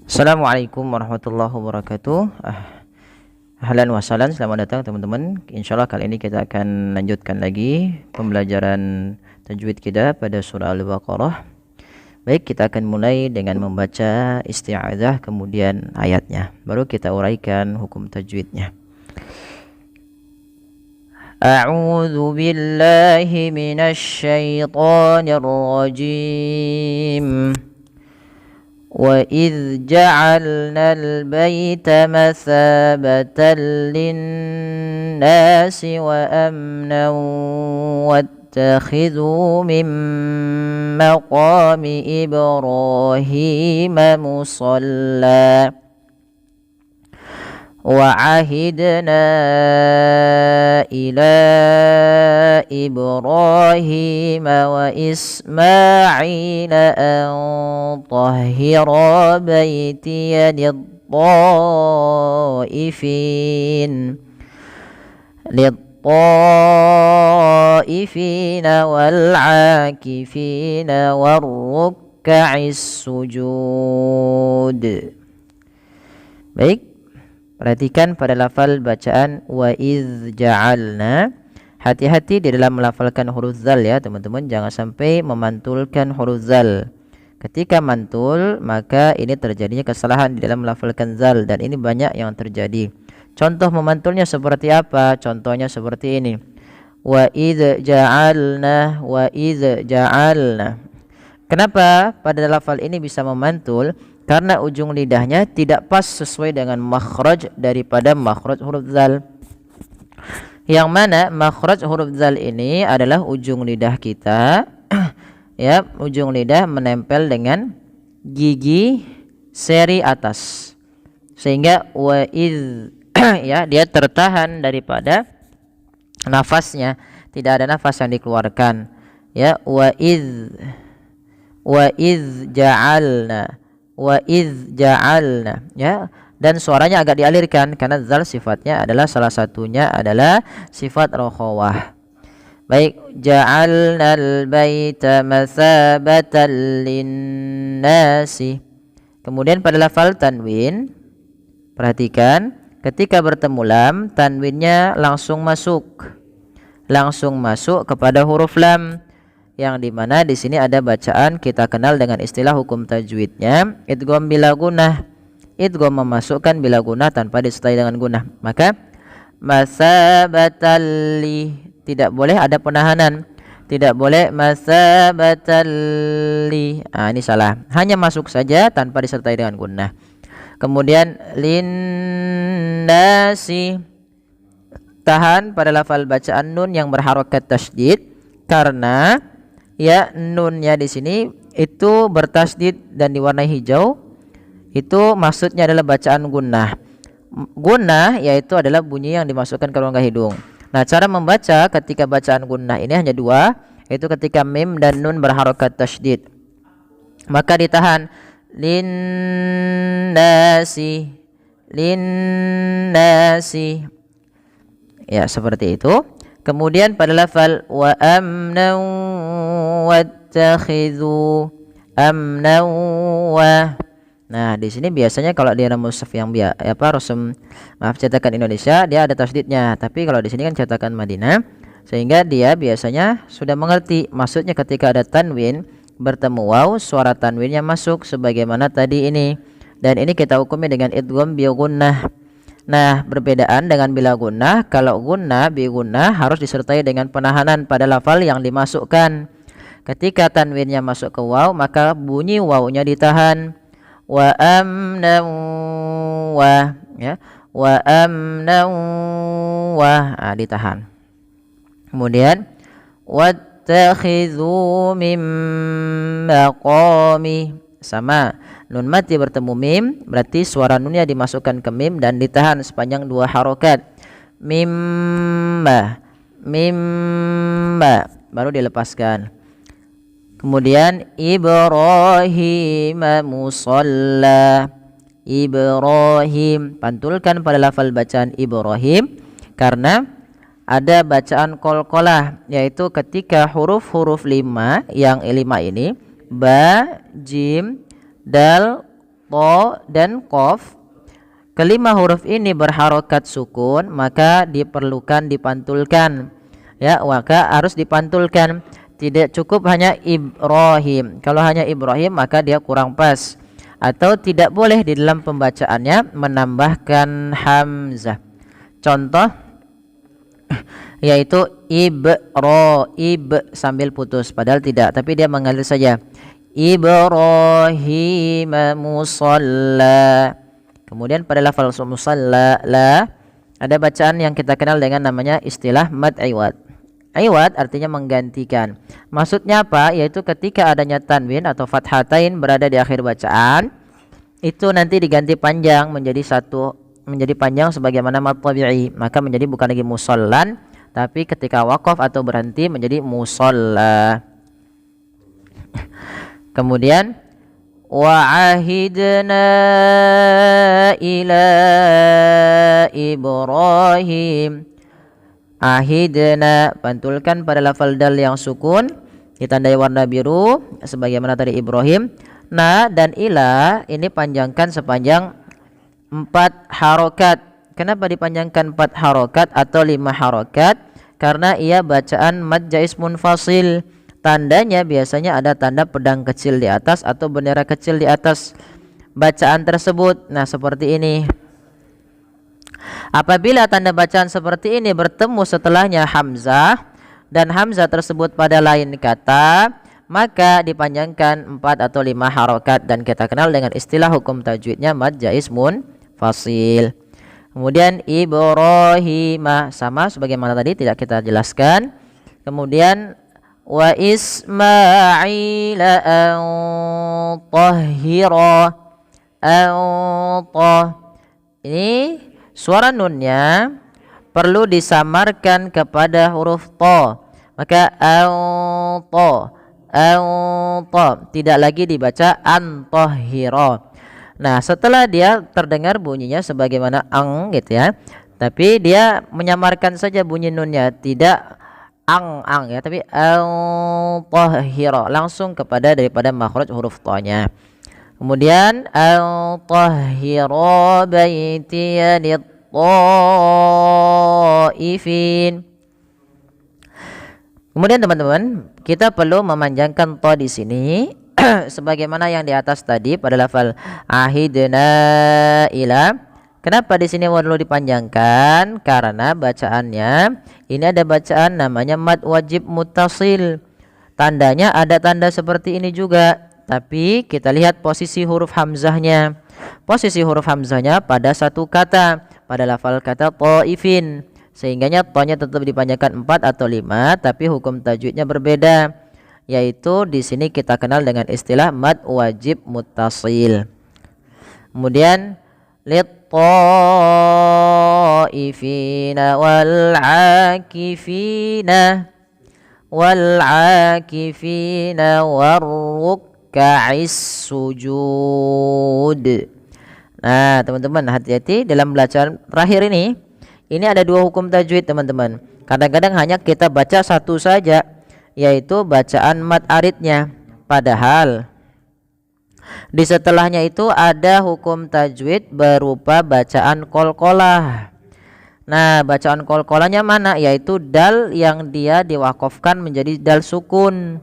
Assalamualaikum warahmatullahi wabarakatuh. Ahlan wa sahlan, selamat datang teman-teman. Insyaallah kali ini kita akan lanjutkan lagi pembelajaran tajwid kita pada surah Al-Baqarah. Baik, kita akan mulai dengan membaca isti'adzah kemudian ayatnya. Baru kita uraikan hukum tajwidnya. A'udzu billahi minasy syaithanir rajim. وَإِذْ جَعَلْنَا الْبَيْتَ مَثَابَةً لِلنَّاسِ وَأَمْنًا وَاتَّخِذُوا مِن مَّقَامِ إِبْرَاهِيمَ مُصَلًّى وَعَهِدْنَا إِلَى إِبْرَاهِيمَ وَإِسْمَاعِيلَ أَن طَهِّرَا بَيْتِيَ لِلطَّائِفِينَ وَالْعَاكِفِينَ وَالرُّكَّعِ السُّجُودِ. Baik, perhatikan pada lafal bacaan wa iz ja'alna. Hati-hati di dalam melafalkan huruf zal ya teman-teman, jangan sampai memantulkan huruf zal. Ketika mantul maka ini terjadinya kesalahan di dalam melafalkan zal, dan ini banyak yang terjadi. Contoh memantulnya seperti apa? Contohnya seperti ini. Wa iz ja'alna, wa iz ja'alna. Kenapa pada lafal ini bisa memantul? Karena ujung lidahnya tidak pas sesuai dengan makhraj daripada makhraj huruf zal. Yang mana makhraj huruf zal ini adalah ujung lidah kita ya, ujung lidah menempel dengan gigi seri atas, sehingga wa iz ya, dia tertahan daripada nafasnya, tidak ada nafas yang dikeluarkan ya. Wa iz ja'alna, wa iz ja'alna ya, dan suaranya agak dialirkan karena zal sifatnya adalah, salah satunya adalah sifat rokhawah. Baik, ja'alnal baita masabatan linnasi. Kemudian pada lafal tanwin, perhatikan ketika bertemu lam, tanwinnya langsung masuk kepada huruf lam, yang dimana di sini ada bacaan kita kenal dengan istilah hukum tajwidnya idgham bila gunnah. Idgham memasukkan bila gunnah tanpa disertai dengan gunnah. Maka masabatalli, tidak boleh ada penahanan, tidak boleh masabatalli. Ini salah, hanya masuk saja tanpa disertai dengan gunnah. Kemudian linnasi, tahan pada lafal bacaan nun yang berharokat tasydid, karena ya nunnya di sini itu bertasydid dan diwarnai hijau. Itu maksudnya adalah bacaan gunnah. Gunnah yaitu adalah bunyi yang dimasukkan ke rongga hidung. Nah, cara membaca ketika bacaan gunnah ini hanya dua, yaitu ketika mim dan nun berharokat tasydid, maka ditahan linnasi, linnasi ya, seperti itu. Kemudian pada lafal wa amnan wattakhidhu, amnan wa. Nah, di sini biasanya kalau di dalam mushaf yang cetakan Indonesia dia ada tasydidnya, tapi kalau di sini kan cetakan Madinah, sehingga dia biasanya sudah mengerti maksudnya ketika ada tanwin bertemu waw, suara tanwinnya masuk sebagaimana tadi ini, dan ini kita hukumi dengan idgham bi gunnah. Nah, berbedaan dengan bila gunnah. Kalau gunnah bi gunnah harus disertai dengan penahanan pada lafal yang dimasukkan. Ketika tanwinnya masuk ke waw, maka bunyi wawnya ditahan. Wa amnan wa ya, wa amnan wa, ditahan. Kemudian wattakhidhu mim maqami, sama nun mati bertemu mim, berarti suara nunnya dimasukkan ke mim dan ditahan sepanjang 2 harokat. Mimma, mimma, baru dilepaskan. Kemudian Ibrahim musalla, Ibrahim, pantulkan pada lafal bacaan Ibrahim karena ada bacaan qalqalah, yaitu ketika huruf-huruf 5 yang 5 ini ba, jim, dal, to dan qaf. Kelima huruf ini berharokat sukun, maka diperlukan dipantulkan. Ya, maka harus dipantulkan. Tidak cukup hanya Ibrahim. Kalau hanya Ibrahim maka dia kurang pas. Atau tidak boleh di dalam pembacaannya menambahkan hamzah. Contoh yaitu ib sambil putus, padahal tidak, tapi dia mengalir saja. Ibrahim musalla. Kemudian pada lafal musalla la ada bacaan yang kita kenal dengan namanya istilah mad iwad. Iwad artinya menggantikan. Maksudnya apa? Yaitu ketika adanya tanwin atau fathatain berada di akhir bacaan, itu nanti diganti panjang menjadi panjang sebagaimana mad tabi'i, maka menjadi bukan lagi musallan, tapi ketika waqaf atau berhenti menjadi musalla. Kemudian wa'ahidna ila Ibrahim. Ahidna, pantulkan pada lafal dal yang sukun ditandai warna biru sebagaimana tadi Ibrahim. Na dan ila ini panjangkan sepanjang 4 harokat. Kenapa dipanjangkan 4 harokat atau 5 harokat? Karena ia bacaan mad jaiz munfasil. Tandanya biasanya ada tanda pedang kecil di atas atau bendera kecil di atas bacaan tersebut. Nah, seperti ini. Apabila tanda bacaan seperti ini bertemu setelahnya hamzah dan hamzah tersebut pada lain kata, maka dipanjangkan 4 atau 5 harokat dan kita kenal dengan istilah hukum tajwidnya mad jaiz munfasil. Kemudian Ibrahim sama sebagaimana tadi tidak kita jelaskan. Kemudian wa Ismaila an tahhira ini suara nunnya perlu disamarkan kepada huruf to, maka to tidak lagi dibaca antahhira. Nah, setelah dia terdengar bunyinya sebagaimana ang gitu ya, tapi dia menyamarkan saja bunyi nunnya, tidak ang ya, tapi tahhira langsung kepada daripada makhraj huruf to-nya. Kemudian tahhira baitiya lit-taifin. Kemudian teman-teman, kita perlu memanjangkan to di sini sebagaimana yang di atas tadi pada lafal ahidna ila. Kenapa di sini perlu dipanjangkan? Karena bacaannya ini ada bacaan namanya mad wajib muttasil. Tandanya ada tanda seperti ini juga, tapi kita lihat posisi huruf hamzahnya. Posisi huruf hamzahnya pada satu kata, pada lafal kata taifin. Sehingganya to-nya tetap dipanjangkan 4 atau 5, tapi hukum tajwidnya berbeda. Yaitu di sini kita kenal dengan istilah mad wajib muttasil. Kemudian lit-taifina wal-akifina war-rukka'is sujud. Nah, teman-teman hati-hati dalam bacaan terakhir ini. Ini ada 2 hukum tajwid, teman-teman. Kadang-kadang hanya kita baca satu saja, yaitu bacaan mad aridnya. Padahal di setelahnya itu ada hukum tajwid berupa bacaan qalqalah. Nah, bacaan qalqalahnya mana? Yaitu dal yang dia diwakafkan menjadi dal sukun.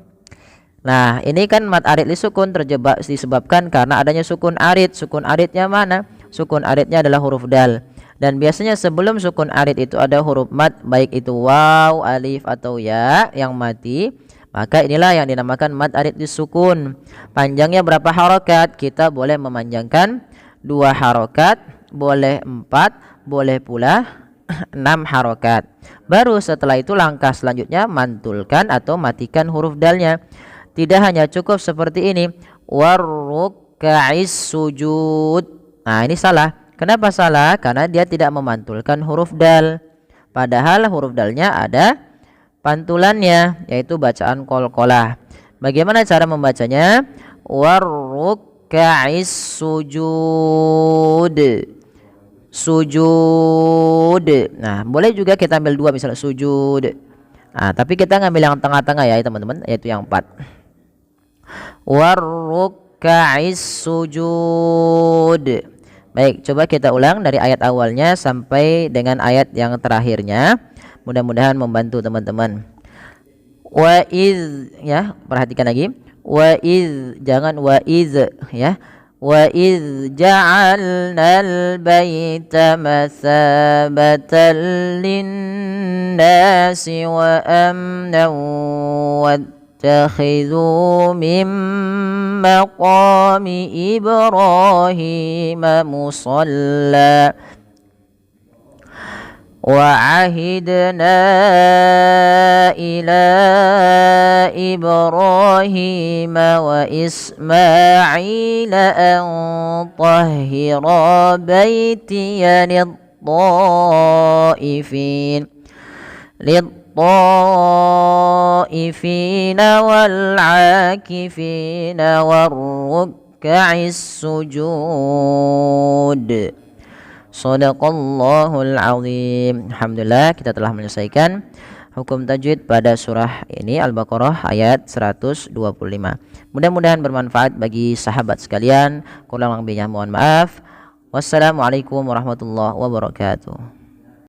Nah, ini kan mad arid disukun terjebak disebabkan karena adanya sukun arid. Sukun aridnya mana? Sukun aridnya adalah huruf dal. Dan biasanya sebelum sukun arid itu ada huruf mad, baik itu waw, alif atau ya yang mati. Maka inilah yang dinamakan mad arid disukun. Panjangnya berapa harokat? Kita boleh memanjangkan 2 harokat, boleh 4, boleh pula 6 harokat. Baru setelah itu langkah selanjutnya mantulkan atau matikan huruf dalnya. Tidak hanya cukup seperti ini, warrukka'is sujud. Nah, ini salah. Kenapa salah? Karena dia tidak memantulkan huruf dal. Padahal huruf dalnya ada pantulannya, yaitu bacaan qalqalah. Bagaimana cara membacanya? Warrukka'is sujud. Sujud. Nah, boleh juga kita ambil 2 misalnya sujud. Nah, tapi kita ngambil yang tengah-tengah ya teman-teman, yaitu yang 4. Warrukka'is ruk'a'is sujud. Baik, coba kita ulang dari ayat awalnya sampai dengan ayat yang terakhirnya. Mudah-mudahan membantu teman-teman. Wa iz, ya, perhatikan lagi. Wa iz, jangan wa iz, ya. Wa iz ja'alnal baita masabatan linnasi wa amnan wattakhidhu min maqami Ibrahim musalla وعهدنا إلى إبراهيم وإسماعيل أن طهر بيتي للطائفين والعاكفين والركع السجود. Shadaqallahul azim. Alhamdulillah, kita telah menyelesaikan hukum tajwid pada surah ini Al-Baqarah ayat 125. Mudah-mudahan bermanfaat bagi sahabat sekalian. Kurang lebihnya mohon maaf. Wassalamualaikum warahmatullahi wabarakatuh.